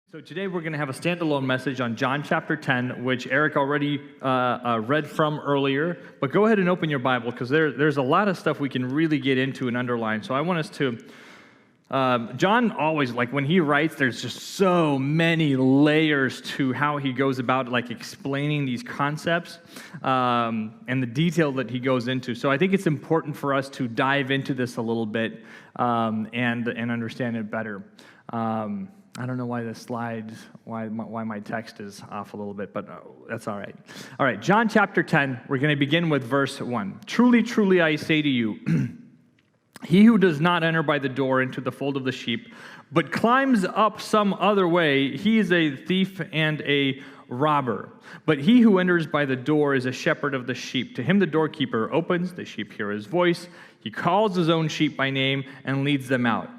So today we're going to have a standalone message on John chapter 10, which Eric already read from earlier. But go ahead and open your Bible because there's a lot of stuff we can really get into and underline. So I want us to, John always, like when he writes, there's just so many layers to how he goes about like explaining these concepts and the detail that he goes into. So I think it's important for us to dive into this a little bit and understand it better. I don't know why the slides, why my text is off a little bit, but that's all right. All right, John chapter 10, we're going to begin with verse 1. Truly, truly, I say to you, he who does not enter by the door into the fold of the sheep, but climbs up some other way, he is a thief and a robber. But he who enters by the door is a shepherd of the sheep. To him the doorkeeper opens, the sheep hear his voice. He calls his own sheep by name and leads them out.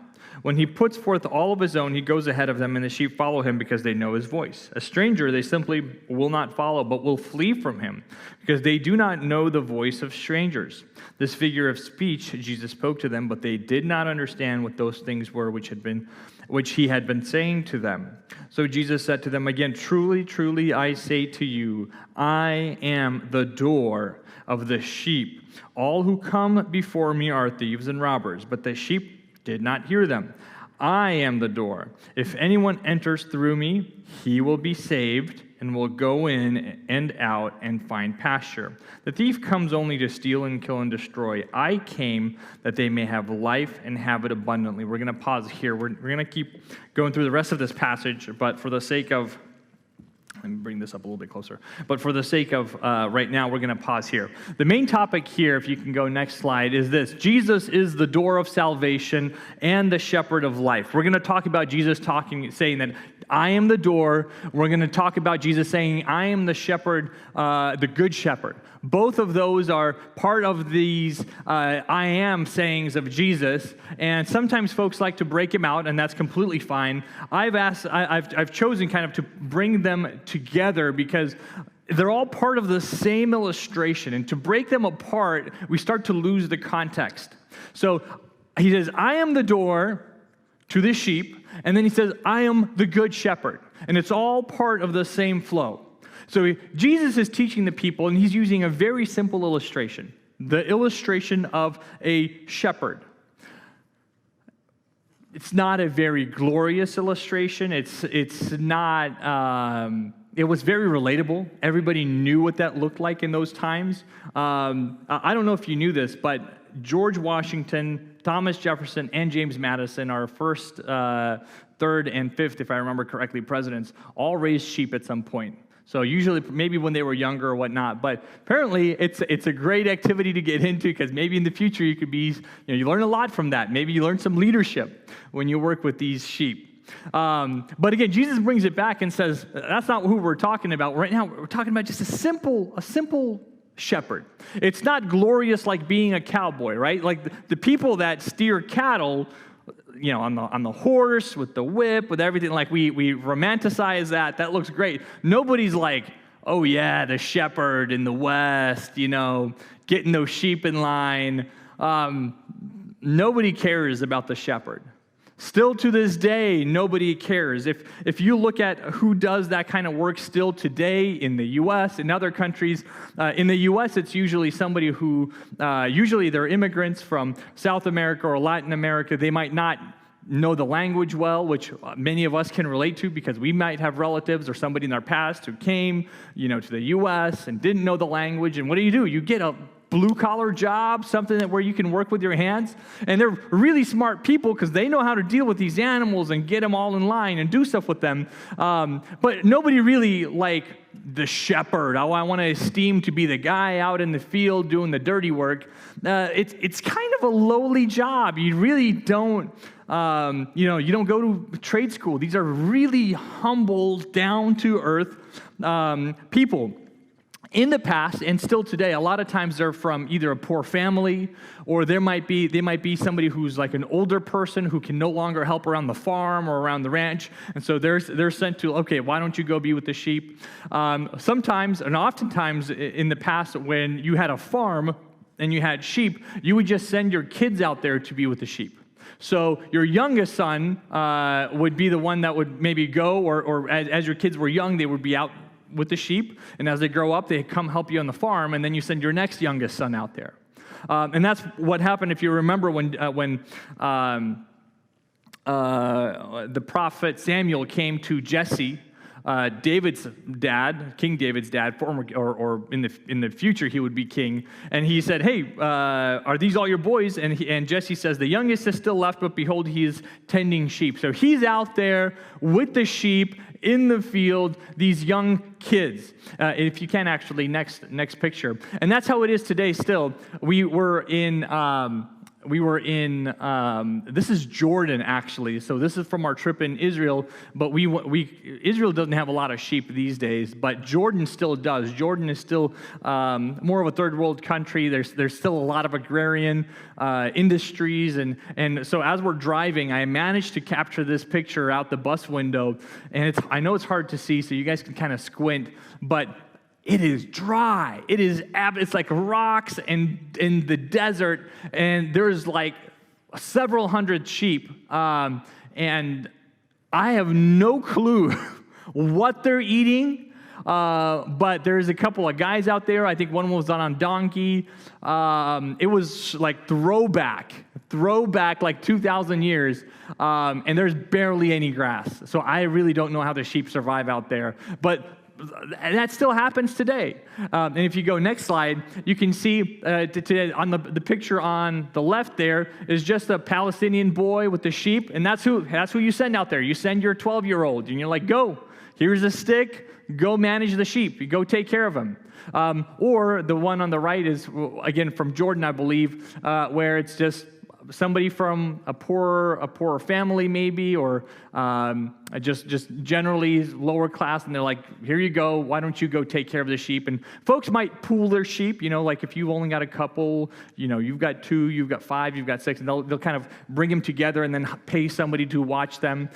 When he puts forth all of his own, he goes ahead of them, and the sheep follow him because they know his voice. A stranger they simply will not follow, but will flee from him, because they do not know the voice of strangers. This figure of speech Jesus spoke to them, but they did not understand what those things were which he had been saying to them. So Jesus said to them again, Truly, truly, I say to you, I am the door of the sheep. All who come before me are thieves and robbers, but the sheep did not hear them. I am the door. If anyone enters through me, he will be saved and will go in and out and find pasture. The thief comes only to steal and kill and destroy. I came that they may have life and have it abundantly. We're going to pause here. We're going to keep going through the rest of this passage, but for the sake of let me bring this up a little bit closer. But for the sake of right now, we're going to pause here. The main topic here, if you can go next slide, is this. Jesus is the door of salvation and the shepherd of life. We're going to talk about Jesus saying that I am the door. We're going to talk about Jesus saying, I am the shepherd, the good shepherd. Both of those are part of these I am sayings of Jesus, and sometimes folks like to break him out, and that's completely fine. I've chosen kind of to bring them together because they're all part of the same illustration, and to break them apart, we start to lose the context. So he says, I am the door to the sheep, and then he says, I am the good shepherd, and it's all part of the same flow. So Jesus is teaching the people, and he's using a very simple illustration, the illustration of a shepherd. It's not a very glorious illustration. It's not. It was very relatable. Everybody knew what that looked like in those times. I don't know if you knew this, but George Washington, Thomas Jefferson, and James Madison, our first, third, and fifth, if I remember correctly, presidents, all raised sheep at some point. So usually, maybe when they were younger or whatnot, but apparently it's a great activity to get into because maybe in the future you could be, you learn a lot from that. Maybe you learn some leadership when you work with these sheep. But again, Jesus brings it back and says, that's not who we're talking about. Right now, we're talking about just a simple shepherd. It's not glorious like being a cowboy, right? Like the people that steer cattle, on the horse, with the whip, with everything, like we romanticize that. That looks great. Nobody's like, oh yeah, the shepherd in the West, getting those sheep in line. Nobody cares about the shepherd. Still to this day, nobody cares. If you look at who does that kind of work still today in the U.S., in other countries, in the U.S., it's usually somebody who, usually they're immigrants from South America or Latin America. They might not know the language well, which many of us can relate to because we might have relatives or somebody in our past who came, to the U.S. and didn't know the language. And what do? You get a blue-collar job, something where you can work with your hands. And they're really smart people because they know how to deal with these animals and get them all in line and do stuff with them. But nobody really like the shepherd. I want to esteem to be the guy out in the field doing the dirty work. It's kind of a lowly job. You really don't, you don't go to trade school. These are really humble, down-to-earth people. In the past, and still today, a lot of times they're from either a poor family, or they might be somebody who's like an older person who can no longer help around the farm or around the ranch, and so they're sent to, okay, why don't you go be with the sheep? Sometimes, and oftentimes in the past, when you had a farm and you had sheep, you would just send your kids out there to be with the sheep. So your youngest son would be the one that would maybe go, or as your kids were young, they would be out with the sheep, and as they grow up, they come help you on the farm, and then you send your next youngest son out there. And that's what happened, if you remember, when the prophet Samuel came to Jesse, David's dad, King David's dad, former or in the future he would be king, and he said, "Hey, are these all your boys?" And Jesse says, "The youngest is still left, but behold, he is tending sheep." So he's out there with the sheep in the field, these young kids. If you can, actually, next picture. And that's how it is today. Still, we were in. This is Jordan, actually. So this is from our trip in Israel, but Israel doesn't have a lot of sheep these days, but Jordan still does. Jordan is still more of a third world country. There's still a lot of agrarian industries, and so as we're driving, I managed to capture this picture out the bus window, and I know it's hard to see, so you guys can kind of squint, but it is dry. It's like rocks and in the desert, and there's like several hundred sheep, and I have no clue what they're eating, but there's a couple of guys out there. I think one was on a donkey. It was like throwback like 2,000 years, and there's barely any grass. So I really don't know how the sheep survive out there, but that still happens today. And if you go next slide, you can see today on the picture on the left there is just a Palestinian boy with the sheep, and that's who you send out there. You send your 12-year-old, and you're like, go, here's a stick, go manage the sheep, you go take care of them. Or the one on the right is, again, from Jordan, I believe, where it's just somebody from a poorer family maybe, or just generally lower class, and they're like, here you go, why don't you go take care of the sheep? And folks might pool their sheep, like if you've only got a couple, you've got 2, you've got 5, you've got 6, and they'll kind of bring them together and then pay somebody to watch them,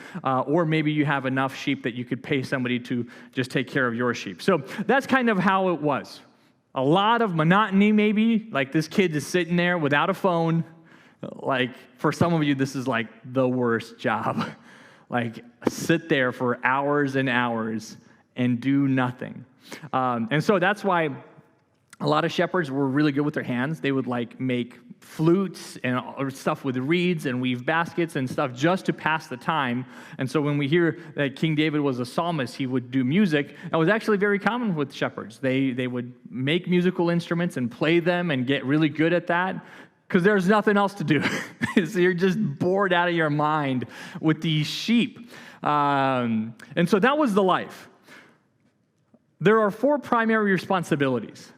or maybe you have enough sheep that you could pay somebody to just take care of your sheep. So that's kind of how it was. A lot of monotony maybe, like this kid is sitting there without a phone. Like, for some of you, this is like the worst job. Like, sit there for hours and hours and do nothing. And so that's why a lot of shepherds were really good with their hands. They would like make flutes and stuff with reeds and weave baskets and stuff just to pass the time. And so when we hear that King David was a psalmist, he would do music. That was actually very common with shepherds. They would make musical instruments and play them and get really good at that, because there's nothing else to do. So you're just bored out of your mind with these sheep. And so that was the life. There are 4 primary responsibilities,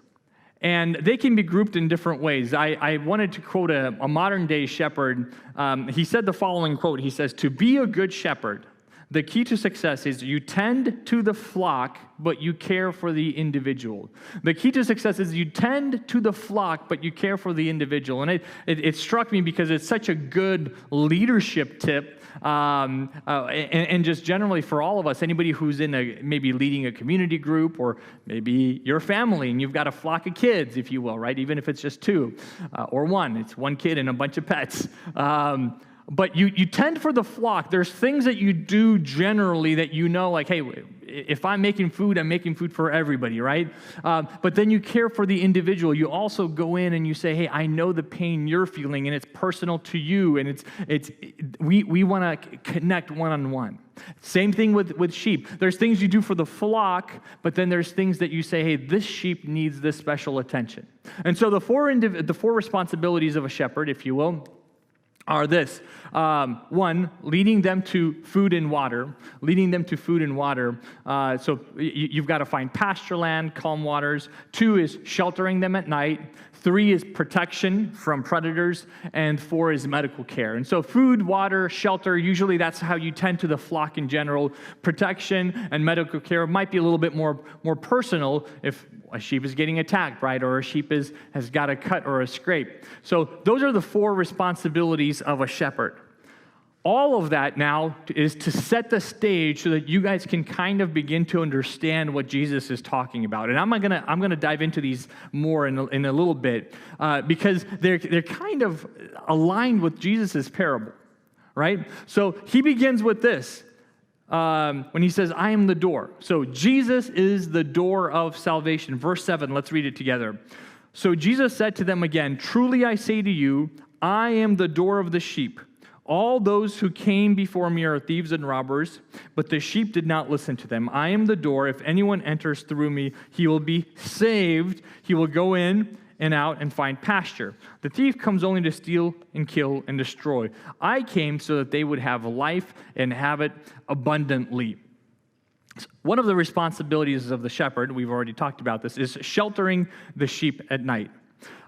and they can be grouped in different ways. I wanted to quote a modern-day shepherd. He said the following quote. He says, "To be a good shepherd, the key to success is you tend to the flock, but you care for the individual." The key to success is you tend to the flock, but you care for the individual. And it struck me because it's such a good leadership tip, and just generally for all of us, anybody who's maybe leading a community group, or maybe your family, and you've got a flock of kids, if you will, right? Even if it's just 2 or 1. It's 1 kid and a bunch of pets. But you tend for the flock. There's things that you do generally that like, hey, if I'm making food, I'm making food for everybody, right? But then you care for the individual. You also go in and you say, hey, I know the pain you're feeling, and it's personal to you, and we want to connect one-on-one. Same thing with sheep. There's things you do for the flock, but then there's things that you say, hey, this sheep needs this special attention. And so the 4 responsibilities of a shepherd, if you will, are this. 1, leading them to food and water. So you've got to find pasture land, calm waters. 2 is sheltering them at night. 3 is protection from predators, and 4 is medical care. And so food, water, shelter, usually that's how you tend to the flock in general. Protection and medical care might be a little bit more personal if a sheep is getting attacked, right? Or a sheep has got a cut or a scrape. So those are the 4 responsibilities of a shepherd. All of that now is to set the stage so that you guys can kind of begin to understand what Jesus is talking about. And I'm gonna dive into these more in a little bit, because they're kind of aligned with Jesus' parable. right? So he begins with this when he says, I am the door. So Jesus is the door of salvation. Verse 7, let's read it together. So Jesus said to them again, truly I say to you, I am the door of the sheep. All those who came before me are thieves and robbers, but the sheep did not listen to them. I am the door. If anyone enters through me, he will be saved. He will go in and out and find pasture. The thief comes only to steal and kill and destroy. I came so that they would have life and have it abundantly. One of the responsibilities of the shepherd, we've already talked about this, is sheltering the sheep at night.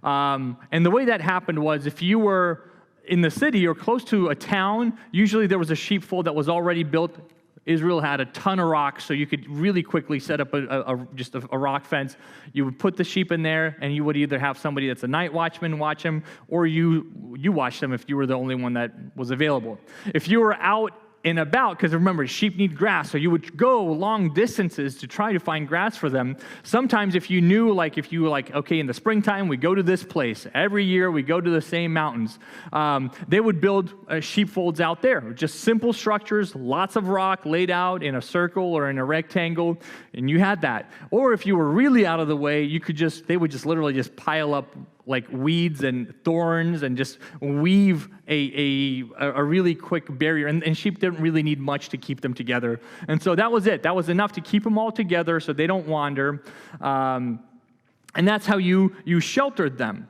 And the way that happened was if you were in the city or close to a town, usually there was a sheepfold that was already built. Israel had a ton of rocks, so you could really quickly set up just a rock fence. You would put the sheep in there, and you would either have somebody that's a night watchman watch them, or you watch them if you were the only one that was available. If you were out and about, because remember, sheep need grass, so you would go long distances to try to find grass for them. Sometimes if you were like, okay, in the springtime, we go to this place. Every year, we go to the same mountains. They would build sheepfolds out there, just simple structures, lots of rock laid out in a circle or in a rectangle, and you had that. Or if you were really out of the way, they would just literally just pile up like weeds and thorns and just weave a really quick barrier. And sheep didn't really need much to keep them together. And so that was it. That was enough to keep them all together so they don't wander. And that's how you sheltered them.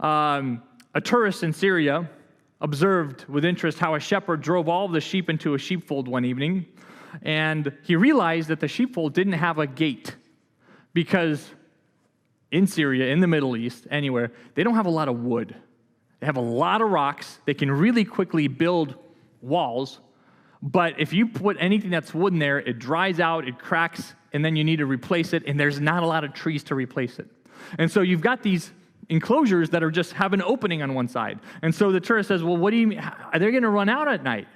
A tourist in Syria observed with interest how a shepherd drove all of the sheep into a sheepfold one evening. And he realized that the sheepfold didn't have a gate because in Syria, in the Middle East, anywhere, they don't have a lot of wood. They have a lot of rocks. They can really quickly build walls. But if you put anything that's wood in there, it dries out, it cracks, and then you need to replace it, and there's not a lot of trees to replace it. And so you've got these enclosures that are just have an opening on one side. And so the tourist says, well, what do you mean? Are they going to run out at night?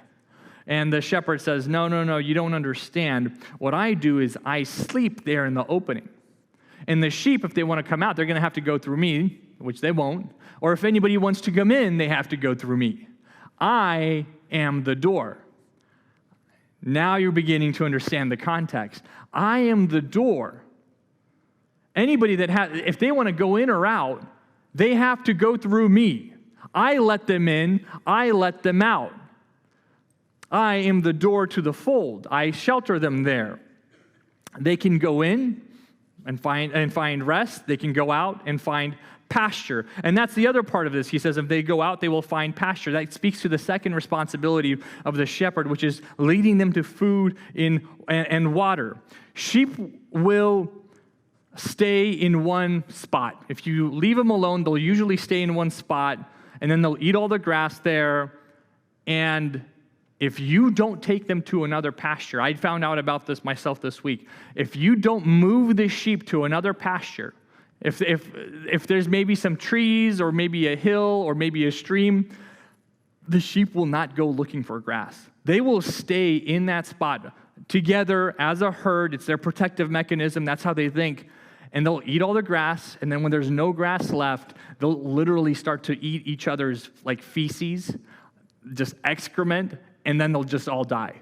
And the shepherd says, no, you don't understand. What I do is I sleep there in the opening. And the sheep, if they want to come out, they're going to have to go through me, which they won't. Or if anybody wants to come in, they have to go through me. I am the door. Now you're beginning to understand the context. I am the door. Anybody if they want to go in or out, they have to go through me. I let them in, I let them out. I am the door to the fold. I shelter them there. They can go in and find rest. They can go out and find pasture. And that's the other part of this. He says if they go out, they will find pasture. That speaks to the second responsibility of the shepherd, which is leading them to food and water. Sheep will stay in one spot. If you leave them alone, they'll usually stay in one spot, and then they'll eat all the grass there. And if you don't take them to another pasture, I found out about this myself this week. If you don't move the sheep to another pasture, if there's maybe some trees or maybe a hill or maybe a stream, the sheep will not go looking for grass. They will stay in that spot together as a herd. It's their protective mechanism. That's how they think. And they'll eat all the grass, and then when there's no grass left, they'll literally start to eat each other's like feces, just excrement, and then they'll just all die.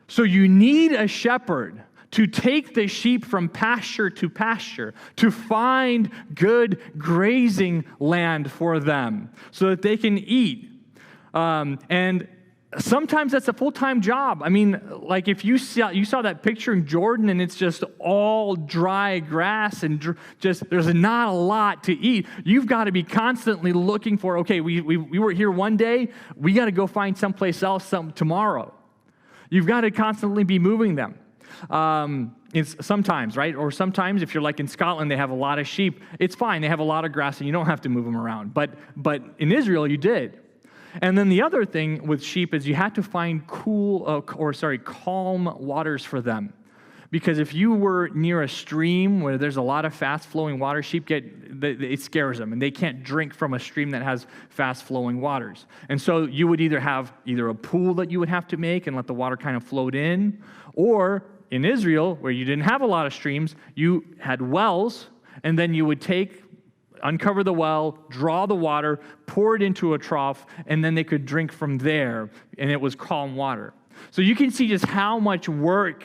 So you need a shepherd to take the sheep from pasture to pasture, to find good grazing land for them so that they can eat. And sometimes that's a full-time job. I mean, like if you saw that picture in Jordan and it's just all dry grass and just there's not a lot to eat, you've got to be constantly looking for, okay, we were here one day, we got to go find someplace else tomorrow. You've got to constantly be moving them. It's sometimes, right? Or sometimes if you're like in Scotland, they have a lot of sheep. It's fine. They have a lot of grass and you don't have to move them around. But in Israel, you did. And then the other thing with sheep is you had to find calm waters for them. Because if you were near a stream where there's a lot of fast-flowing water, sheep it scares them, and they can't drink from a stream that has fast-flowing waters. And so you would either have a pool that you would have to make and let the water kind of float in, or in Israel, where you didn't have a lot of streams, you had wells, and then you would take uncover the well, draw the water, pour it into a trough, and then they could drink from there, and it was calm water. So you can see just how much work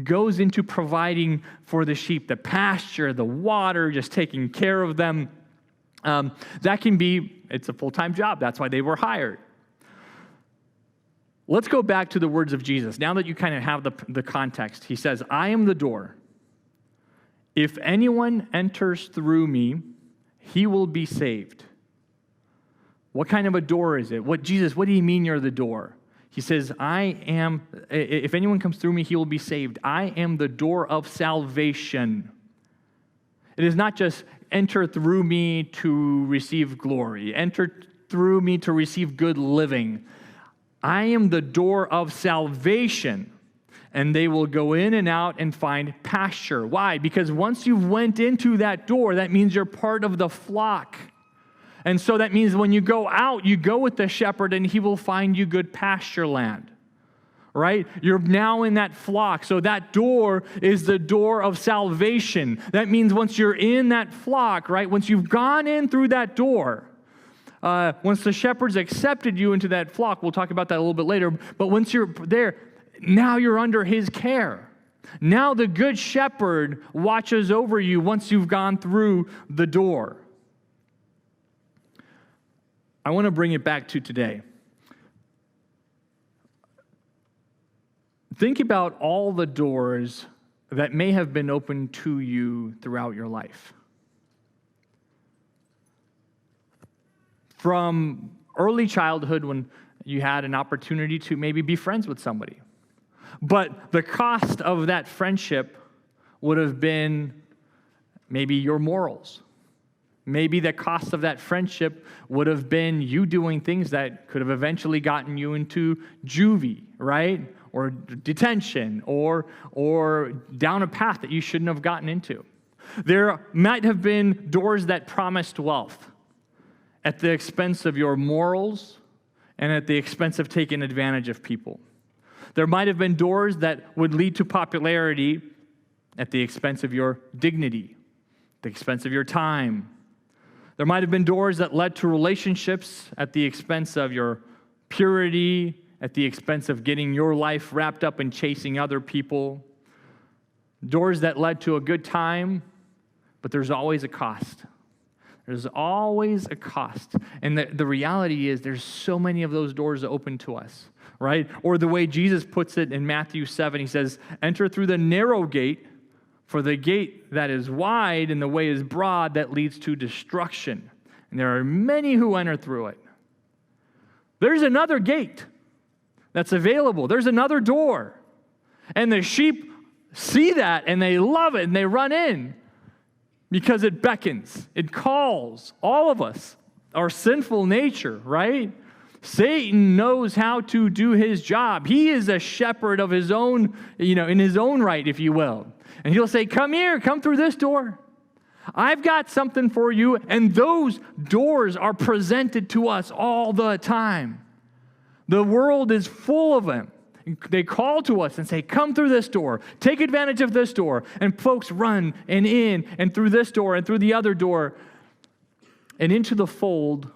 goes into providing for the sheep, the pasture, the water, just taking care of them. It's a full-time job. That's why they were hired. Let's go back to the words of Jesus. Now that you kind of have the context, he says, I am the door. If anyone enters through me, he will be saved. What kind of a door is it? What do you mean you're the door? He says, if anyone comes through me, he will be saved. I am the door of salvation. It is not just enter through me to receive glory, enter through me to receive good living. I am the door of salvation, and they will go in and out and find pasture. Why? Because once you've went into that door, that means you're part of the flock. And so that means when you go out, you go with the shepherd, and he will find you good pasture land. Right? You're now in that flock. So that door is the door of salvation. That means once you're in that flock, right? Once you've gone in through that door, once the shepherds accepted you into that flock, we'll talk about that a little bit later, but once you're there, now you're under his care. Now the good shepherd watches over you once you've gone through the door. I want to bring it back to today. Think about all the doors that may have been open to you throughout your life. From early childhood when you had an opportunity to maybe be friends with somebody. But the cost of that friendship would have been maybe your morals. Maybe the cost of that friendship would have been you doing things that could have eventually gotten you into juvie, right? Or detention, or down a path that you shouldn't have gotten into. There might have been doors that promised wealth at the expense of your morals and at the expense of taking advantage of people. There might have been doors that would lead to popularity at the expense of your dignity, the expense of your time. There might have been doors that led to relationships at the expense of your purity, at the expense of getting your life wrapped up in chasing other people. Doors that led to a good time, but there's always a cost. There's always a cost. And the reality is there's so many of those doors open to us, right? Or the way Jesus puts it in Matthew 7, he says, enter through the narrow gate, for the gate that is wide and the way is broad that leads to destruction. And there are many who enter through it. There's another gate that's available. There's another door. And the sheep see that and they love it and they run in. Because it beckons, it calls all of us, our sinful nature, right? Satan knows how to do his job. He is a shepherd of his own, in his own right, if you will. And he'll say, come here, come through this door. I've got something for you. And those doors are presented to us all the time. The world is full of them. They call to us and say, come through this door. Take advantage of this door. And folks run and in and through this door and through the other door and into the fold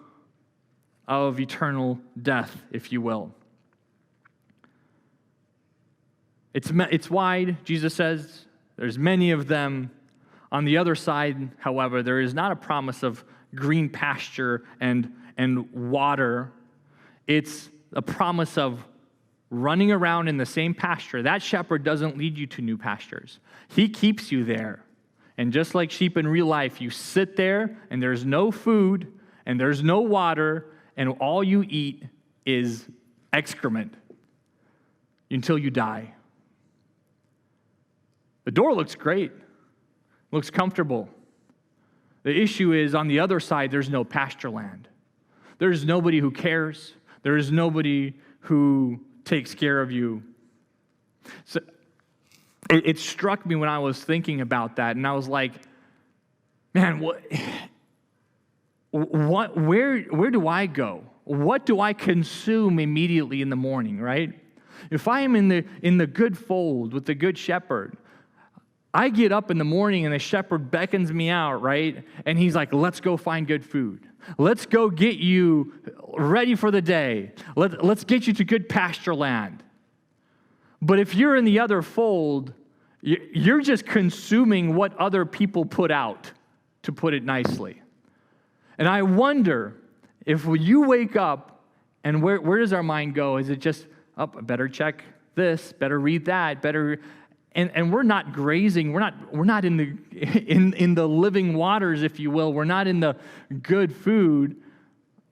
of eternal death, if you will. It's wide, Jesus says. There's many of them. On the other side, however, there is not a promise of green pasture and water. It's a promise of running around in the same pasture. That shepherd doesn't lead you to new pastures. He keeps you there. And just like sheep in real life, you sit there and there's no food and there's no water and all you eat is excrement until you die. The door looks great, looks comfortable. The issue is on the other side, there's no pasture land. There's nobody who cares. There is nobody who takes care of you. So it struck me when I was thinking about that, and I was like, man, where do I go? What do I consume immediately in the morning, right? If I am in the good fold with the good shepherd, I get up in the morning and the shepherd beckons me out, right? And he's like, let's go find good food. Let's go get you ready for the day. Let's get you to good pasture land. But if you're in the other fold, you're just consuming what other people put out, to put it nicely. And I wonder if you wake up, and where does our mind go? Is it just, I better check this, better read that, better, and we're not grazing, we're not in the living waters, if you will. We're not in the good food.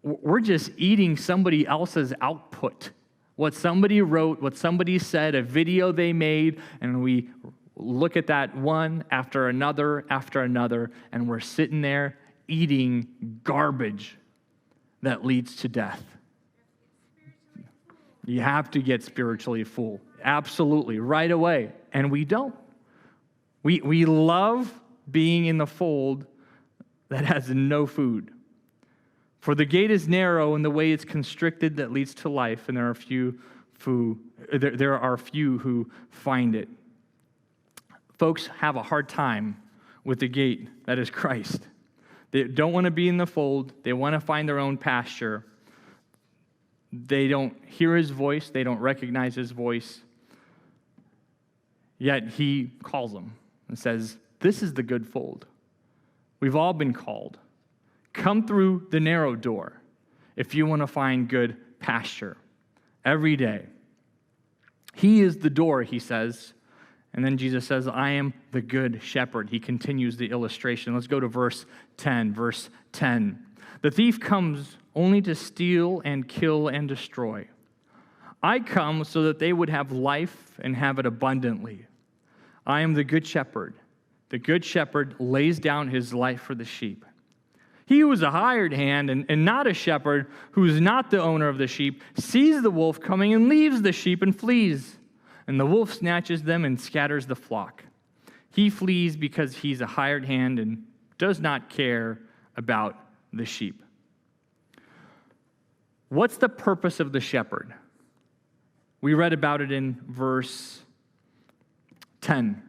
We're just eating somebody else's output. What somebody wrote, what somebody said, a video they made, and we look at that one after another, and we're sitting there eating garbage that leads to death. You have to get spiritually full. Absolutely, right away. And we don't. We love being in the fold that has no food. For the gate is narrow and the way is constricted that leads to life, and there are few who find it. Folks have a hard time with the gate that is Christ. They don't want to be in the fold. They want to find their own pasture. They don't hear his voice. They don't recognize his voice. Yet he calls them and says, this is the good fold. We've all been called. Come through the narrow door if you want to find good pasture every day. He is the door, he says. And then Jesus says, I am the good shepherd. He continues the illustration. Let's go to verse 10. Verse 10. The thief comes only to steal and kill and destroy. I come so that they would have life and have it abundantly. I am the good shepherd. The good shepherd lays down his life for the sheep. He who is a hired hand and not a shepherd, who is not the owner of the sheep, sees the wolf coming and leaves the sheep and flees. And the wolf snatches them and scatters the flock. He flees because he's a hired hand and does not care about the sheep. What's the purpose of the shepherd? We read about it in verse 10.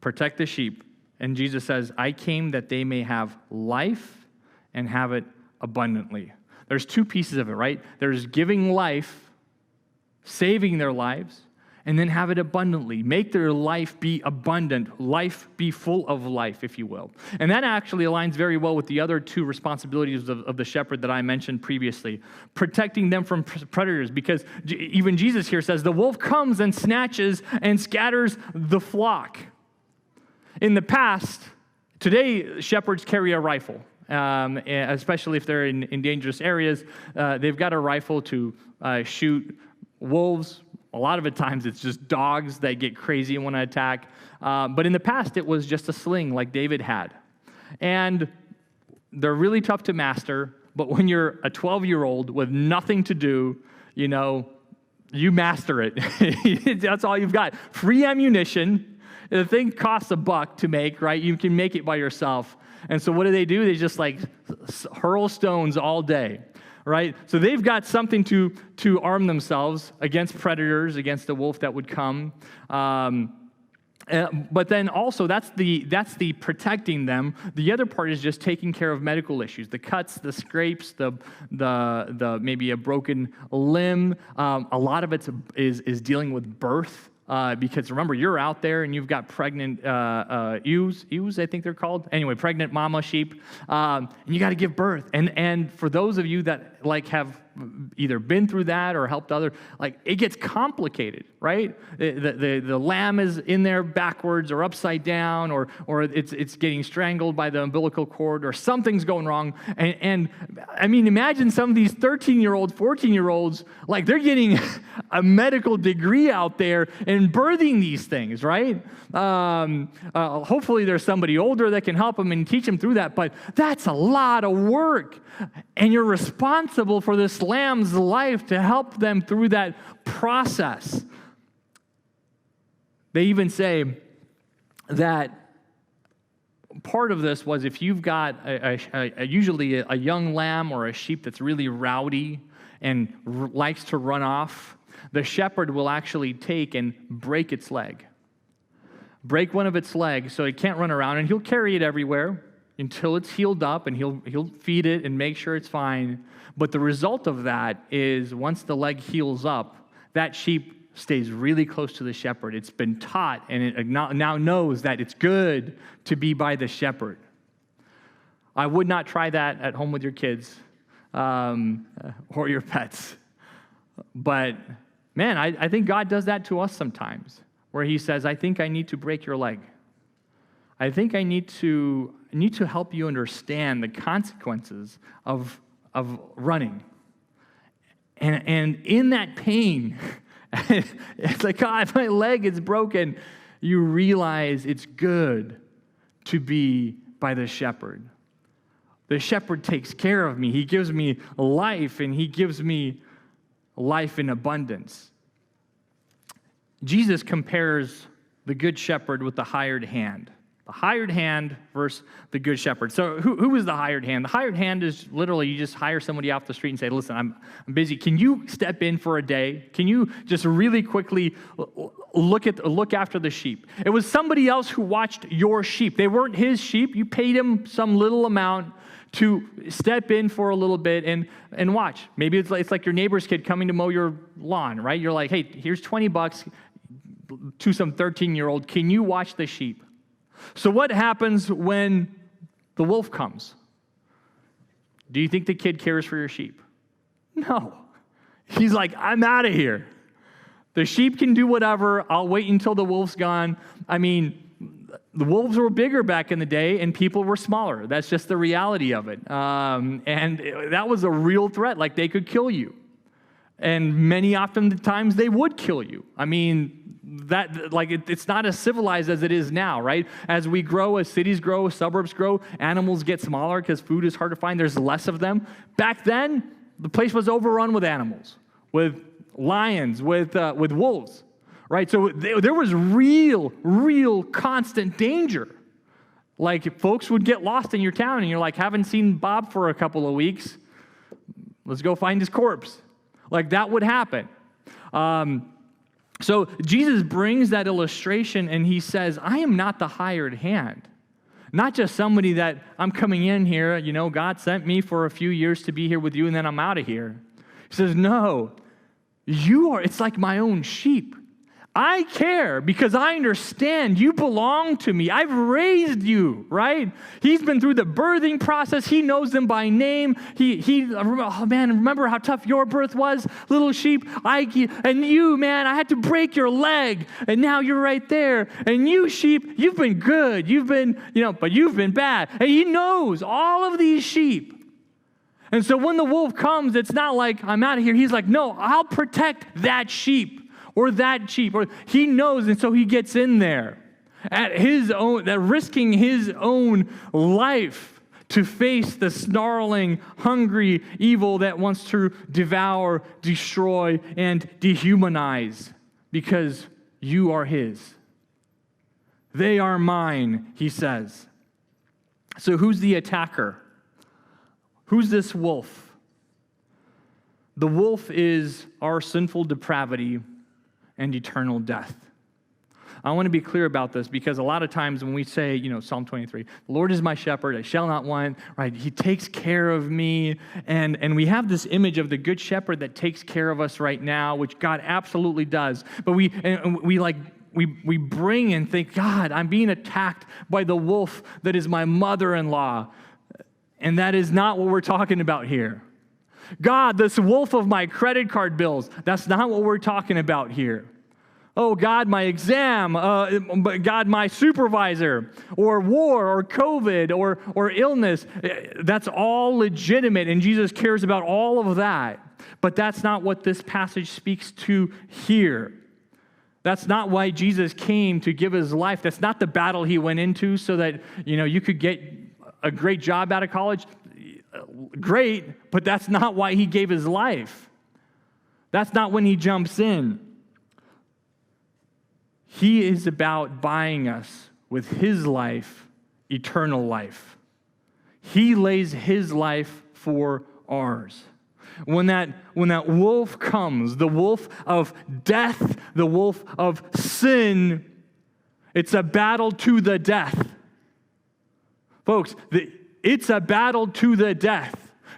Protect the sheep. And Jesus says, I came that they may have life and have it abundantly. There's two pieces of it, right? There's giving life, saving their lives, and then have it abundantly. Make their life be abundant, life be full of life, if you will. And that actually aligns very well with the other two responsibilities of the shepherd that I mentioned previously. Protecting them from predators, because even Jesus here says, the wolf comes and snatches and scatters the flock. In the past, today, shepherds carry a rifle, especially if they're in dangerous areas. They've got a rifle to shoot wolves. A lot of the times, it's just dogs that get crazy and want to attack. But in the past, it was just a sling like David had. And they're really tough to master, but when you're a 12-year-old with nothing to do, you master it. That's all you've got. Free ammunition. The thing costs $1 to make, right? You can make it by yourself. And so what do? They just hurl stones all day, right? So they've got something to arm themselves against predators, against the wolf that would come. But then also that's the protecting them. The other part is just taking care of medical issues, the cuts, the scrapes, the maybe a broken limb. A lot of it is dealing with birth. Because remember, you're out there and you've got pregnant ewes, I think they're called. Anyway, pregnant mama sheep, and you got to give birth. And for those of you that have either been through that or helped others, it gets complicated, right? The lamb is in there backwards or upside down, or it's getting strangled by the umbilical cord, or something's going wrong. And I mean, imagine some of these 13-year-olds, 14-year-olds, they're getting a medical degree out there and birthing these things, right? Hopefully there's somebody older that can help them and teach them through that, but that's a lot of work. And you're responsible for this lamb's life to help them through that process. They even say that part of this was if you've got usually a young lamb or a sheep that's really rowdy and likes to run off, the shepherd will actually take and break its leg. break one of its legs so it can't run around, and he'll carry it everywhere until it's healed up, and he'll feed it and make sure it's fine. But the result of that is once the leg heals up, that sheep stays really close to the shepherd. It's been taught, and it now knows that it's good to be by the shepherd. I would not try that at home with your kids or your pets. But, man, I think God does that to us sometimes, where he says, I think I need to break your leg. I think I need to help you understand the consequences of running. And in that pain, it's like, God, my leg is broken. You realize it's good to be by the shepherd. The shepherd takes care of me. He gives me life, and he gives me life in abundance. Jesus compares the good shepherd with the hired hand. The hired hand versus the good shepherd. So who is the hired hand? The hired hand is literally you just hire somebody off the street and say, listen, I'm busy. Can you step in for a day? Can you just really quickly look after the sheep? It was somebody else who watched your sheep. They weren't his sheep. You paid him some little amount to step in for a little bit and watch. Maybe it's like your neighbor's kid coming to mow your lawn, right? You're like, hey, here's $20 to some 13-year-old. Can you watch the sheep? So what happens when the wolf comes? Do you think the kid cares for your sheep? No. He's like, I'm out of here. The sheep can do whatever. I'll wait until the wolf's gone. I mean, the wolves were bigger back in the day, and people were smaller. That's just the reality of it. And that was a real threat. Like, they could kill you. And many often the times they would kill you. I mean, it's not as civilized as it is now, right? As we grow, as cities grow, as suburbs grow, animals get smaller because food is hard to find. There's less of them. Back then, the place was overrun with animals, with lions, with wolves, right? So there was real constant danger. Like, folks would get lost in your town, and you're like, haven't seen Bob for a couple of weeks. Let's go find his corpse. Like, that would happen. So Jesus brings that illustration, and he says, I am not the hired hand. Not just somebody that I'm coming in here, God sent me for a few years to be here with you, and then I'm out of here. He says, no, it's like my own sheep. I care because I understand you belong to me. I've raised you, right? He's been through the birthing process. He knows them by name. Oh man, remember how tough your birth was, little sheep? And you, man, I had to break your leg, and now you're right there. And you, sheep, you've been good. But you've been bad. And he knows all of these sheep. And so when the wolf comes, it's not like, I'm out of here. He's like, no, I'll protect that sheep. Or that sheep, or he knows, and so he gets in there at risking his own life to face the snarling, hungry evil that wants to devour, destroy, and dehumanize, because you are his. They are mine, he says. So who's the attacker? Who's this wolf? The wolf is our sinful depravity and eternal death. I want to be clear about this because a lot of times when we say, Psalm 23, the Lord is my shepherd, I shall not want, right? He takes care of me. And we have this image of the good shepherd that takes care of us right now, which God absolutely does. But we bring and think, God, I'm being attacked by the wolf that is my mother-in-law. And that is not what we're talking about here. God, this wolf of my credit card bills, that's not what we're talking about here. Oh, God, my exam, God, my supervisor, or war, or COVID, or illness, that's all legitimate, and Jesus cares about all of that. But that's not what this passage speaks to here. That's not why Jesus came to give his life. That's not the battle he went into so that, you could get a great job out of college. Great, but that's not why he gave his life. That's not when he jumps in. He is about buying us with his life, eternal life. He lays his life for ours. When that wolf comes, the wolf of death, the wolf of sin, It's a battle to the death. Folks, it's a battle to the death.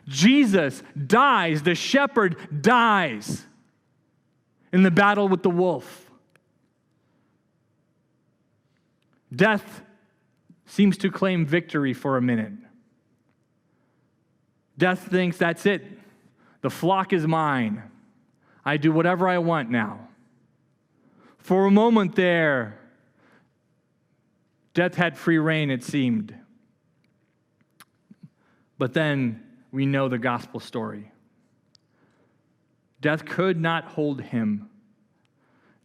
Jesus dies, the shepherd dies in the battle with the wolf. Death seems to claim victory for a minute. Death thinks, that's it. The flock is mine. I do whatever I want now. For a moment there, death had free reign, it seemed. But then we know the gospel story. Death could not hold him.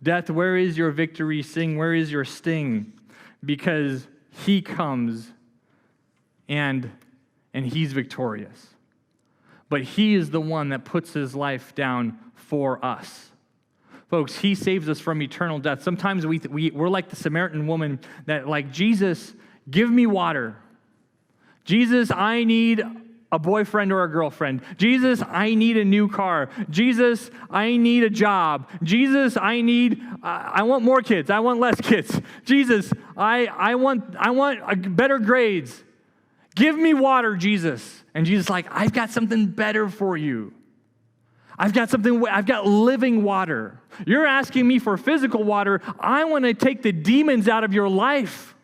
Death, where is your victory? Sing, where is your sting? Because he comes and he's victorious. But he is the one that puts his life down for us. Folks, he saves us from eternal death. Sometimes we're like the Samaritan woman that, like, Jesus, give me water. Jesus, I need a boyfriend or a girlfriend. Jesus, I need a new car. Jesus, I need a job. Jesus, I want more kids. I want less kids. Jesus, I want better grades. Give me water, Jesus. And Jesus is like, I've got something better for you. I've got living water. You're asking me for physical water. I want to take the demons out of your life.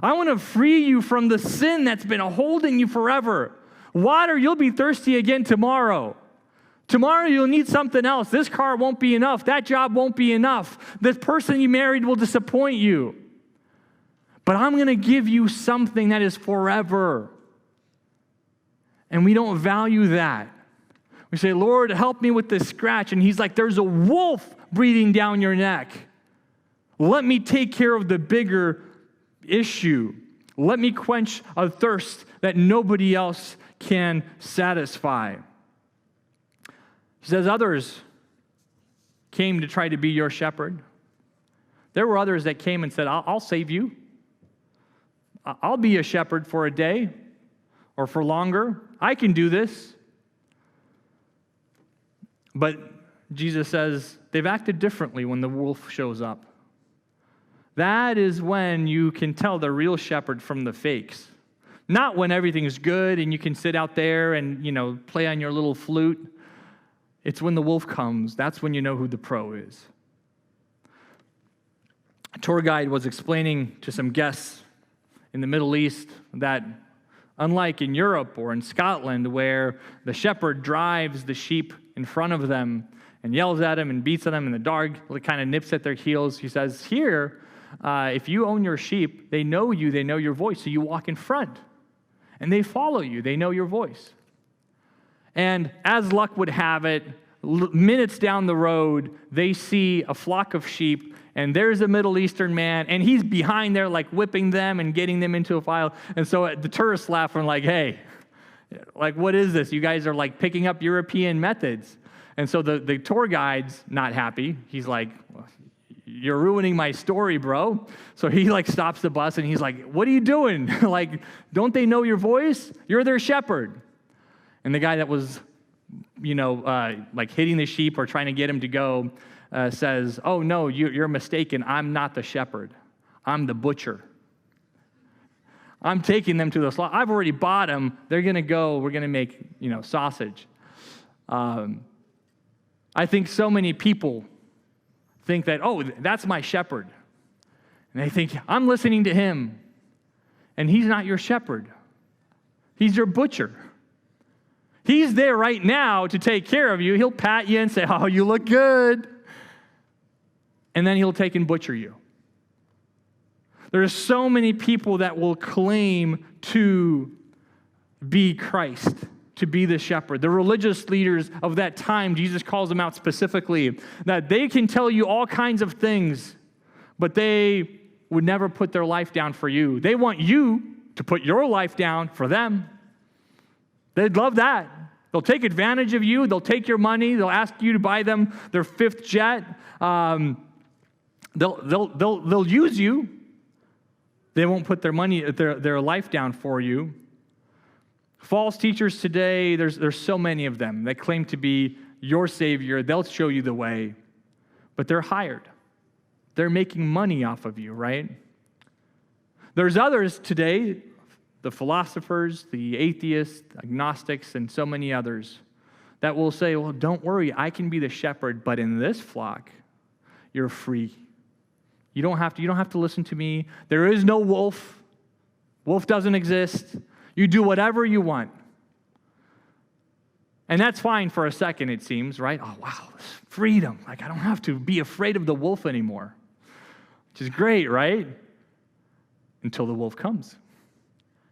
I want to free you from the sin that's been holding you forever. Water, you'll be thirsty again tomorrow. Tomorrow you'll need something else. This car won't be enough. That job won't be enough. This person you married will disappoint you. But I'm going to give you something that is forever. And we don't value that. We say, Lord, help me with this scratch. And he's like, there's a wolf breathing down your neck. Let me take care of the bigger issue. Let me quench a thirst that nobody else can satisfy. He says, others came to try to be your shepherd. There were others that came and said, I'll save you. I'll be a shepherd for a day or for longer. I can do this. But Jesus says they've acted differently when the wolf shows up. That is when you can tell the real shepherd from the fakes. Not when everything's good and you can sit out there and, play on your little flute. It's when the wolf comes. That's when you know who the pro is. A tour guide was explaining to some guests in the Middle East that unlike in Europe or in Scotland where the shepherd drives the sheep in front of them and yells at them and beats at them and the dog kind of nips at their heels, he says, here, if you own your sheep, they know you, they know your voice, so you walk in front. And they follow you, they know your voice. And as luck would have it, minutes down the road, they see a flock of sheep, and there's a Middle Eastern man, and he's behind there like whipping them and getting them into a file. And so the tourists laugh and like, hey, like what is this? You guys are like picking up European methods. And so the tour guide's not happy. He's like, you're ruining my story, bro. So he like stops the bus and he's like, what are you doing? Like, don't they know your voice? You're their shepherd. And the guy that was, like hitting the sheep or trying to get him to go says, oh, no, you're mistaken. I'm not the shepherd. I'm the butcher. I'm taking them to the slaughter. I've already bought them. They're going to go. We're going to make, sausage. I think so many people think that, oh, that's my shepherd. And they think, I'm listening to him. And he's not your shepherd. He's your butcher. He's there right now to take care of you. He'll pat you and say, oh, you look good. And then he'll take and butcher you. There's so many people that will claim to be Christ, to be the shepherd. The religious leaders of that time, Jesus calls them out specifically, that they can tell you all kinds of things, but they would never put their life down for you. They want you to put your life down for them. They'd love that. They'll take advantage of you. They'll take your money. They'll ask you to buy them their fifth jet. They'll use you. They won't put their money, their life down for you. False teachers today, there's so many of them. They claim to be your savior. They'll show you the way, but they're hired. They're making money off of you, right? There's others today, the philosophers, the atheists, agnostics, and so many others, that will say, well, don't worry, I can be the shepherd, but in this flock, you're free. You don't have to listen to me. There is no wolf. Wolf doesn't exist. You do whatever you want. And that's fine for a second, it seems, right? Oh, wow, freedom. Like, I don't have to be afraid of the wolf anymore, which is great, right? Until the wolf comes,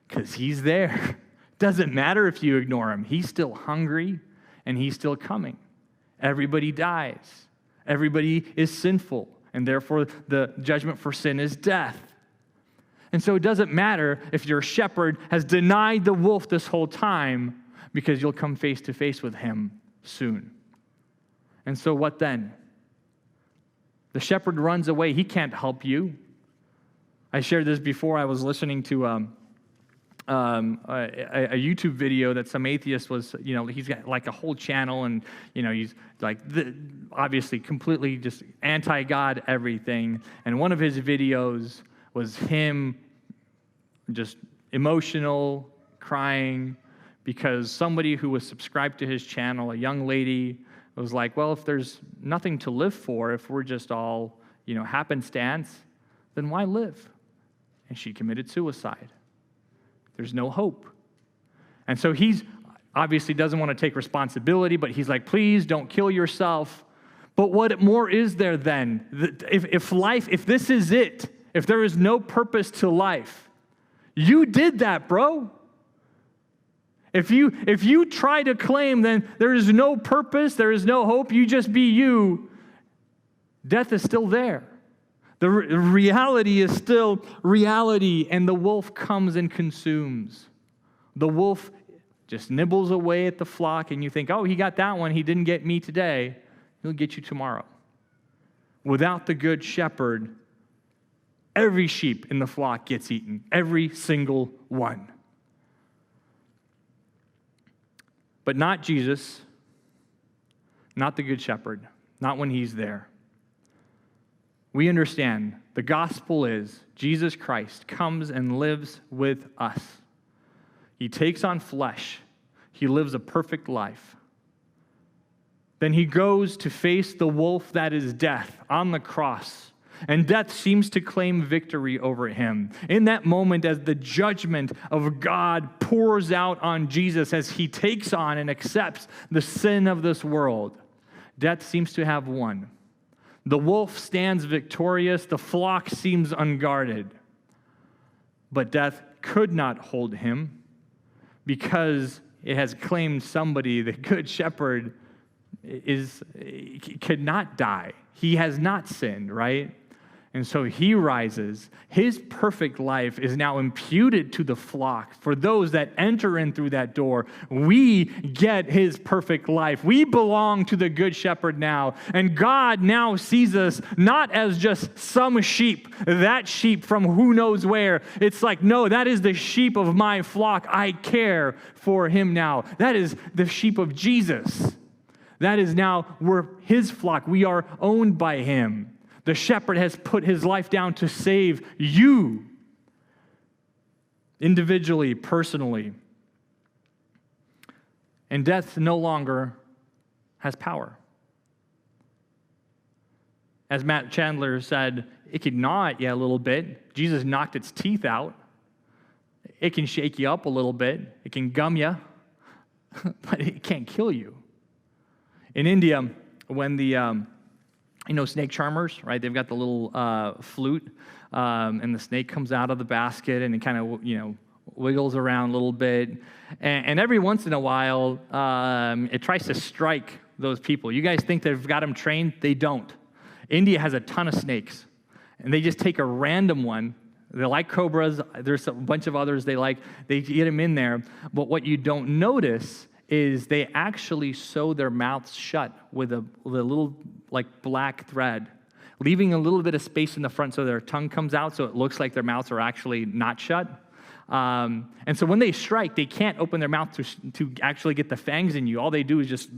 because he's there. Doesn't matter if you ignore him. He's still hungry, and he's still coming. Everybody dies. Everybody is sinful, and therefore the judgment for sin is death. And so it doesn't matter if your shepherd has denied the wolf this whole time, because you'll come face to face with him soon. And so what then? The shepherd runs away. He can't help you. I shared this before. I was listening to a YouTube video that some atheist was, he's got like a whole channel, and, he's like, obviously completely just anti-God everything. And one of his videos was him just emotional, crying, because somebody who was subscribed to his channel, a young lady, was like, well, if there's nothing to live for, if we're just all, happenstance, then why live? And she committed suicide. There's no hope. And so he's obviously doesn't want to take responsibility, but he's like, please don't kill yourself. But what more is there then? If this is it, if there is no purpose to life, you did that, bro. If you try to claim then there is no purpose, there is no hope, you just be you, death is still there. The reality is still reality, and the wolf comes and consumes. The wolf just nibbles away at the flock, and you think, oh, he got that one, he didn't get me today, he'll get you tomorrow. Without the good shepherd, every sheep in the flock gets eaten, every single one. But not Jesus, not the good shepherd, not when he's there. We understand the gospel is Jesus Christ comes and lives with us. He takes on flesh. He lives a perfect life. Then he goes to face the wolf that is death on the cross. And death seems to claim victory over him. In that moment, as the judgment of God pours out on Jesus, as he takes on and accepts the sin of this world, death seems to have won. The wolf stands victorious. The flock seems unguarded. But death could not hold him because it has claimed somebody, the good shepherd, could not die. He has not sinned, right? And so he rises. His perfect life is now imputed to the flock. For those that enter in through that door, we get his perfect life. We belong to the good shepherd now. And God now sees us not as just some sheep, that sheep from who knows where. It's like, no, that is the sheep of my flock. I care for him now. That is the sheep of Jesus. That is now, we're his flock. We are owned by him. The shepherd has put his life down to save you individually, personally. And death no longer has power. As Matt Chandler said, it can gnaw at you a little bit. Jesus knocked its teeth out. It can shake you up a little bit. It can gum you, but it can't kill you. In India, when the snake charmers, right? They've got the little flute, and the snake comes out of the basket, and it kind of, wiggles around a little bit. And every once in a while, it tries to strike those people. You guys think they've got them trained? They don't. India has a ton of snakes, and they just take a random one. They like cobras. There's a bunch of others they get them in there. But what you don't notice is they actually sew their mouths shut with a little black thread, leaving a little bit of space in the front so their tongue comes out so it looks like their mouths are actually not shut. And so when they strike, they can't open their mouth to actually get the fangs in you. All they do is just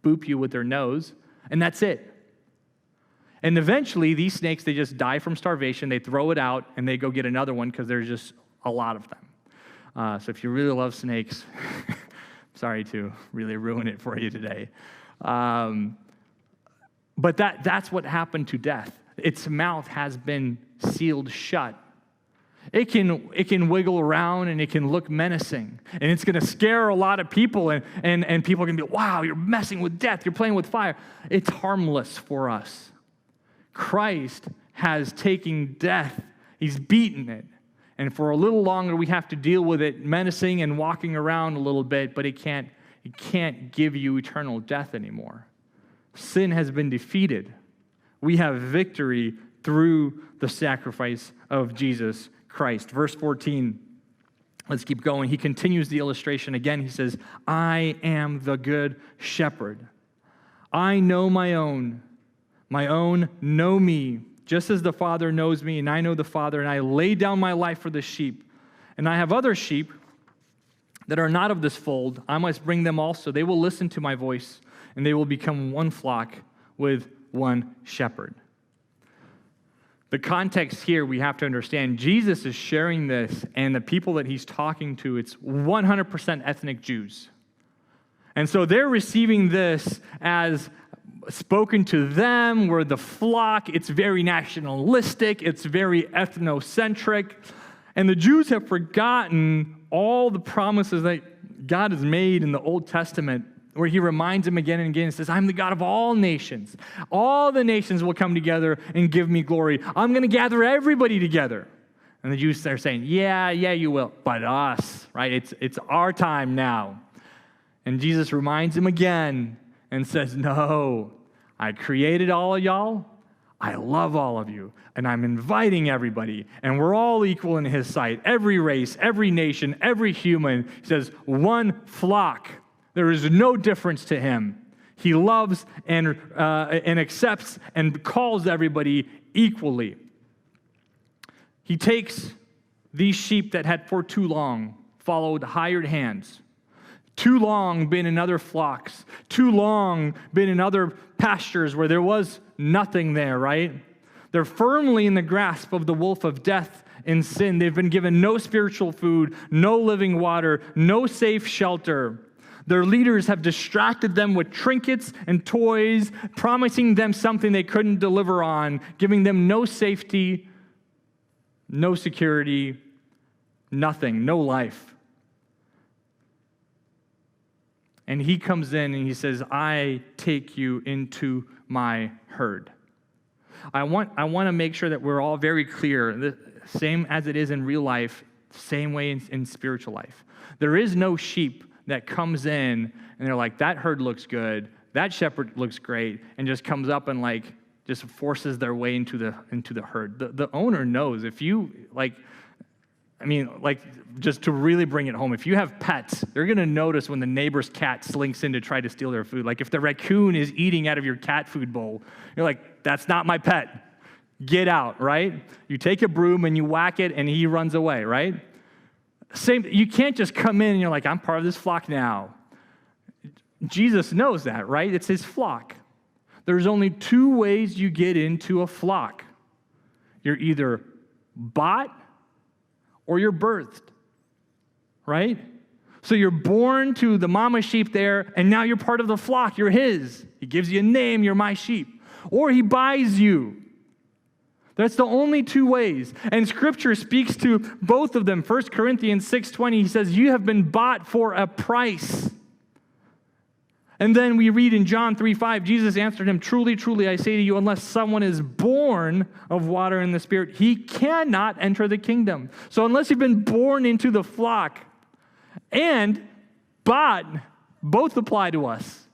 boop you with their nose, and that's it. And eventually, these snakes, they just die from starvation. They throw it out, and they go get another one because there's just a lot of them. So if you really love snakes, sorry to really ruin it for you today. But that's what happened to death. Its mouth has been sealed shut. It can wiggle around and it can look menacing. And it's going to scare a lot of people. And people are going to be, wow, you're messing with death. You're playing with fire. It's harmless for us. Christ has taken death. He's beaten it. And for a little longer, we have to deal with it menacing and walking around a little bit, but it can't give you eternal death anymore. Sin has been defeated. We have victory through the sacrifice of Jesus Christ. Verse 14, let's keep going. He continues the illustration again. He says, I am the good shepherd. I know my own know me, just as the Father knows me, and I know the Father, and I lay down my life for the sheep. And I have other sheep that are not of this fold. I must bring them also. They will listen to my voice, and they will become one flock with one shepherd. The context here, we have to understand, Jesus is sharing this, and the people that he's talking to, it's 100% ethnic Jews. And so they're receiving this as spoken to them. We're the flock. It's very nationalistic. It's very ethnocentric. And the Jews have forgotten all the promises that God has made in the Old Testament, where he reminds them again and again and says, I'm the God of all nations. All the nations will come together and give me glory. I'm going to gather everybody together. And the Jews are saying, yeah, you will. But us, right? It's our time now. And Jesus reminds them again and says, no, I created all of y'all. I love all of you. And I'm inviting everybody. And we're all equal in his sight. Every race, every nation, every human. He says, one flock. There is no difference to him. He loves and accepts and calls everybody equally. He takes these sheep that had for too long followed hired hands, too long been in other flocks, too long been in other pastures where there was nothing there, right? They're firmly in the grasp of the wolf of death and sin. They've been given no spiritual food, no living water, no safe shelter. Their leaders have distracted them with trinkets and toys, promising them something they couldn't deliver on, giving them no safety, no security, nothing, no life. And he comes in and he says, I take you into my herd. I want to make sure that we're all very clear, the same as it is in real life, same way in spiritual life. There is no sheep that comes in and they're like, that herd looks good, that shepherd looks great, and just comes up and just forces their way into the herd. The owner knows if you just to really bring it home, if you have pets, they're going to notice when the neighbor's cat slinks in to try to steal their food. Like if the raccoon is eating out of your cat food bowl, you're like, that's not my pet. Get out, right? You take a broom and you whack it and he runs away, right? Same. You can't just come in and you're like, I'm part of this flock now. Jesus knows that, right? It's his flock. There's only two ways you get into a flock. You're either bought or you're birthed, right? So you're born to the mama sheep there, and now you're part of the flock. You're his. He gives you a name. You're my sheep. Or he buys you. That's the only two ways. And Scripture speaks to both of them. 1 Corinthians 6:20, he says, you have been bought for a price. And then we read in John 3:5, Jesus answered him, truly, truly, I say to you, unless someone is born of water and the Spirit, he cannot enter the kingdom. So unless you've been born into the flock and bought, both apply to us.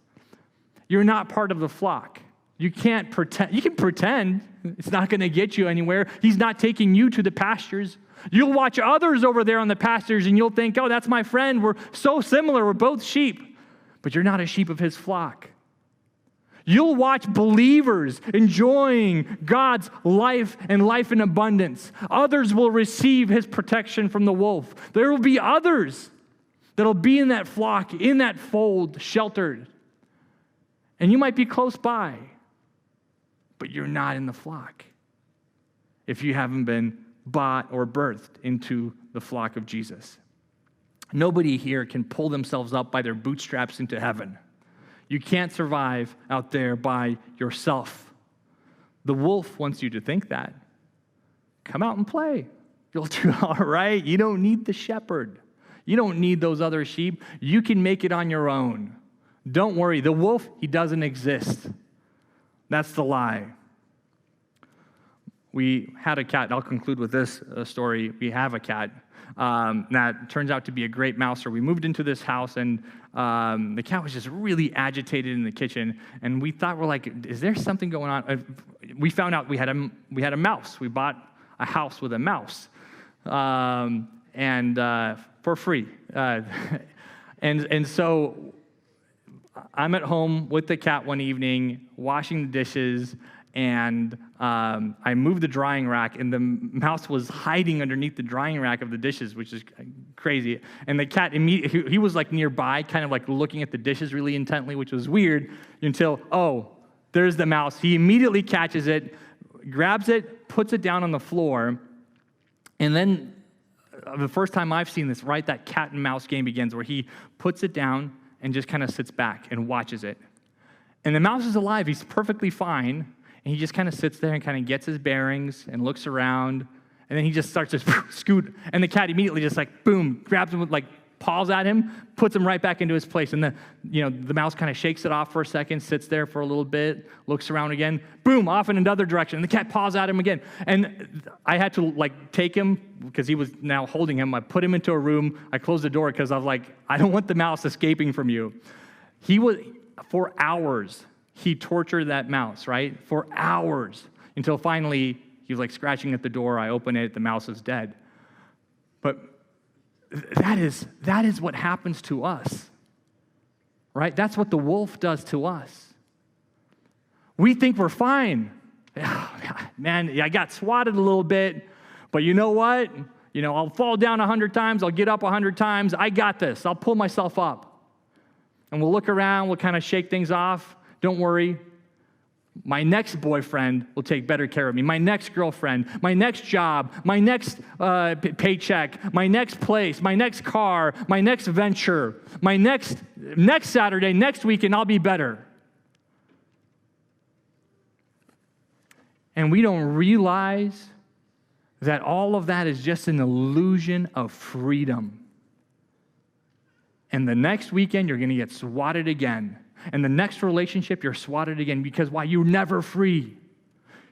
You're not part of the flock. You can't pretend. You can pretend. It's not going to get you anywhere. He's not taking you to the pastures. You'll watch others over there on the pastures and you'll think, oh, that's my friend. We're so similar. We're both sheep. But you're not a sheep of his flock. You'll watch believers enjoying God's life and life in abundance. Others will receive his protection from the wolf. There will be others that'll be in that flock, in that fold, sheltered. And you might be close by, but you're not in the flock if you haven't been bought or birthed into the flock of Jesus. Nobody here can pull themselves up by their bootstraps into heaven. You can't survive out there by yourself. The wolf wants you to think that. Come out and play. You'll do all right. You don't need the shepherd. You don't need those other sheep. You can make it on your own. Don't worry. The wolf, he doesn't exist. That's the lie. We had a cat. I'll conclude with this story. We have a cat that turns out to be a great mouser. We moved into this house, and the cat was just really agitated in the kitchen. And we thought, we're like, is there something going on? We found out we had a mouse. We bought a house with a mouse, and for free. And so I'm at home with the cat one evening, washing the dishes, and I moved the drying rack, and the mouse was hiding underneath the drying rack of the dishes, which is crazy. And the cat immediately, he was like nearby, kind of like looking at the dishes really intently, which was weird, until, oh, there's the mouse. He immediately catches it, grabs it, puts it down on the floor, and then the first time I've seen this, right, that cat and mouse game begins, where he puts it down and just kind of sits back and watches it. And the mouse is alive. He's perfectly fine. And he just kind of sits there and kind of gets his bearings and looks around. And then he just starts to scoot. And the cat immediately just like, boom, grabs him with like paws at him, puts him right back into his place. And the mouse kind of shakes it off for a second, sits there for a little bit, looks around again, boom, off in another direction. And the cat paws at him again. And I had to like take him, because he was now holding him. I put him into a room. I closed the door because I was like, I don't want the mouse escaping from you. For hours, he tortured that mouse, right? For hours, until finally he was like scratching at the door. I open it, the mouse is dead. But that is what happens to us, right? That's what the wolf does to us. We think we're fine. Man, I got swatted a little bit, but you know what? I'll fall down 100 times, I'll get up 100 times. I got this. I'll pull myself up. And we'll look around, we'll kind of shake things off. Don't worry. My next boyfriend will take better care of me. My next girlfriend, my next job, my next paycheck, my next place, my next car, my next venture, my next Saturday, next weekend, I'll be better. And we don't realize that all of that is just an illusion of freedom. And the next weekend, you're going to get swatted again. And the next relationship, you're swatted again. Because why? You're never free.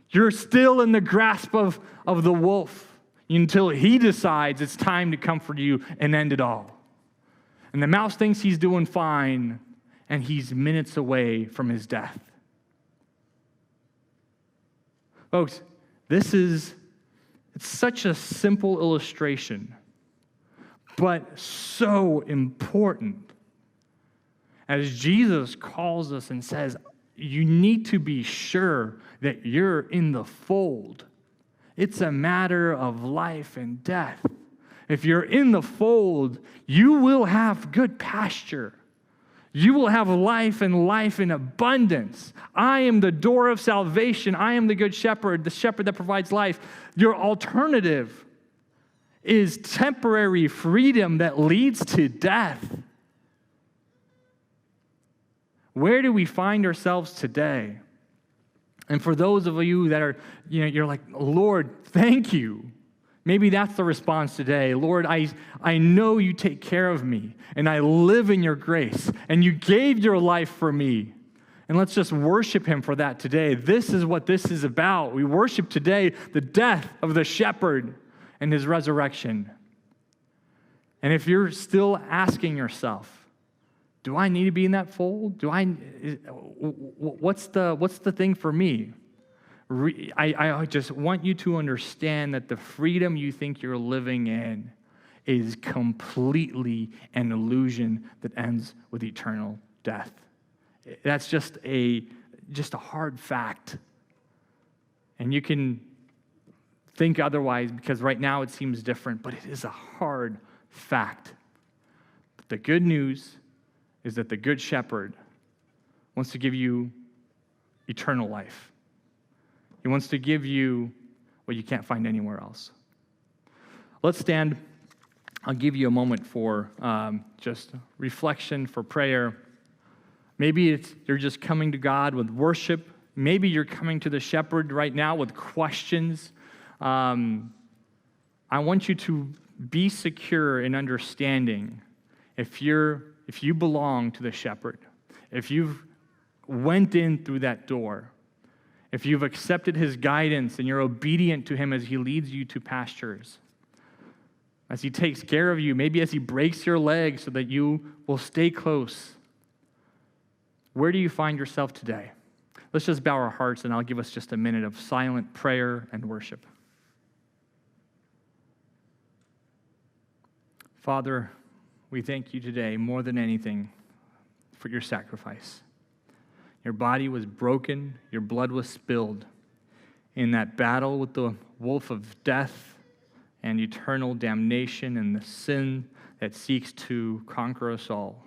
You're still in the grasp of the wolf until he decides it's time to comfort you and end it all. And the mouse thinks he's doing fine, and he's minutes away from his death. Folks, it's such a simple illustration, but so important. As Jesus calls us and says, you need to be sure that you're in the fold. It's a matter of life and death. If you're in the fold, you will have good pasture. You will have life and life in abundance. I am the door of salvation. I am the good shepherd, the shepherd that provides life. Your alternative is temporary freedom that leads to death. Where do we find ourselves today? And for those of you that are, you're like, Lord, thank you. Maybe that's the response today. Lord, I know you take care of me, and I live in your grace, and you gave your life for me. And let's just worship him for that today. This is what this is about. We worship today the death of the shepherd and his resurrection. And if you're still asking yourself, do I need to be in that fold? What's the thing for me? I just want you to understand that the freedom you think you're living in is completely an illusion that ends with eternal death. That's just a hard fact. And you can think otherwise because right now it seems different, but it is a hard fact. But the good news is that the Good Shepherd wants to give you eternal life. He wants to give you what you can't find anywhere else. Let's stand. I'll give you a moment for just reflection, for prayer. Maybe you're just coming to God with worship. Maybe you're coming to the shepherd right now with questions. I want you to be secure in understanding if you belong to the shepherd, if you've went in through that door, if you've accepted his guidance and you're obedient to him as he leads you to pastures, as he takes care of you, maybe as he breaks your leg so that you will stay close. Where do you find yourself today? Let's just bow our hearts, and I'll give us just a minute of silent prayer and worship. Father, we thank you today more than anything for your sacrifice. Your body was broken, your blood was spilled in that battle with the wolf of death and eternal damnation and the sin that seeks to conquer us all.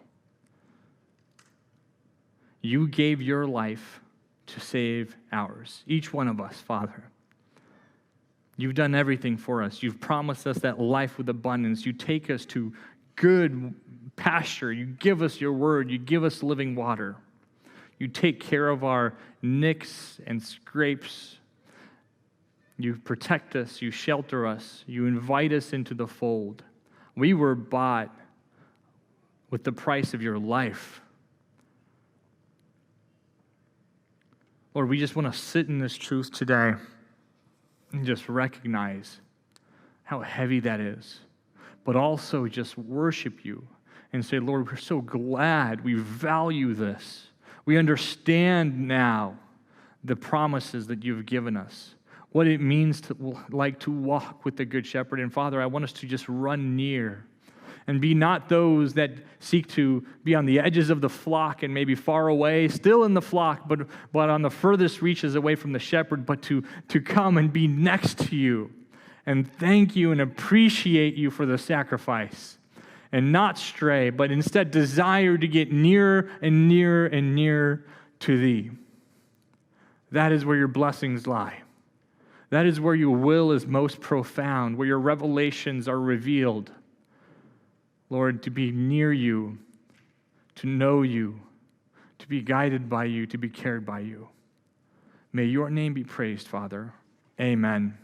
You gave your life to save ours, each one of us, Father. You've done everything for us. You've promised us that life with abundance. You take us to good pasture. You give us your word. You give us living water. You take care of our nicks and scrapes. You protect us. You shelter us. You invite us into the fold. We were bought with the price of your life. Lord, we just want to sit in this truth today and just recognize how heavy that is, but also just worship you and say, Lord, we're so glad, we value this. We understand now the promises that you've given us, what it means to walk with the Good Shepherd. And Father, I want us to just run near and be not those that seek to be on the edges of the flock and maybe far away, still in the flock, but on the furthest reaches away from the shepherd, but to come and be next to you and thank you and appreciate you for the sacrifice and not stray, but instead desire to get nearer and nearer and nearer to thee. That is where your blessings lie. That is where your will is most profound, where your revelations are revealed. Lord, to be near you, to know you, to be guided by you, to be cared by you. May your name be praised, Father. Amen.